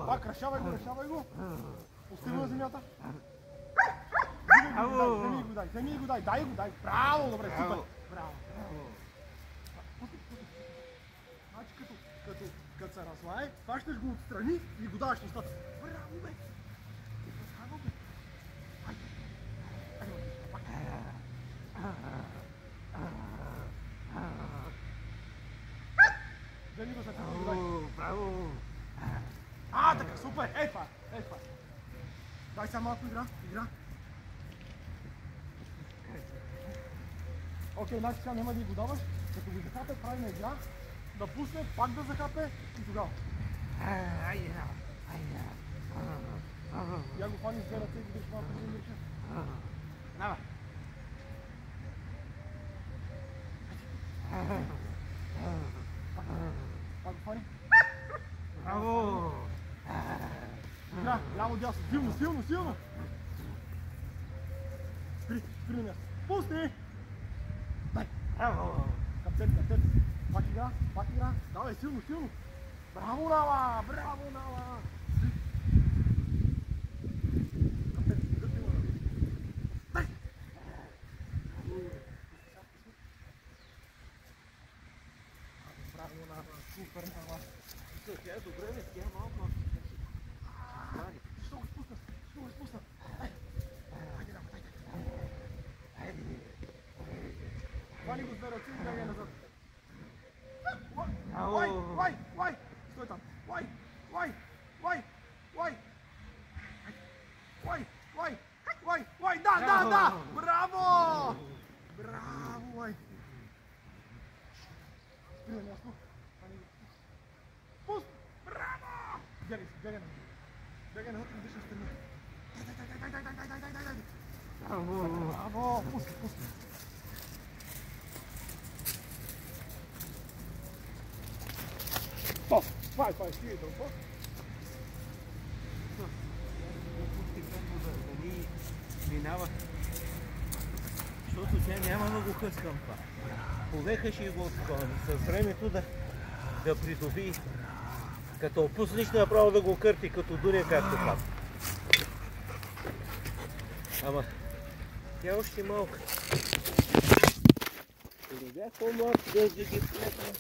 Пак, решавай го. Пусти го на земята. Вземи го, дай го. Браво, добре, супер. Браво. Пусти. Значи като се разлае, хващаш го отстрани и го даваш на устата. Браво, бе. Вземи го, Браво! Така, супер! Ей това! Дай сега малко игра. Окей, значи сега няма да го даваш, като го захапе, правим игра, да пусне, пак да захапе и тогава. Я го фани с две ръце и го дръж малко да мирче. Давай! Пак го фани. Браво! Игра, ляво дясно, силно! Спри на място. Пусни! Дай! Браво! Каптен. Пак игра. Давай, силно! Браво, Нала! Каптен, гърти го. Дай! Браво, Нала! Супер, Нала! Тя е добре, не тя малко. Що го спусна? Хайде, дай. Хвани го с две ръце и бягай назад. Лай! Стой там! Лай! Да! Браво! Лай! Спри на място. Пусти! Браво! Бягай назад и дишаш страни. Дай! Браво! Пусти! Стоп! Това стига толкова. Дали минава. Защото тя няма да го хъскам това. Полека ще го с времето да придоби. Като опуснеш направо да го кърти, като дуня, както казва. Ама тя още малка. Или бях по-малко да ги плетам.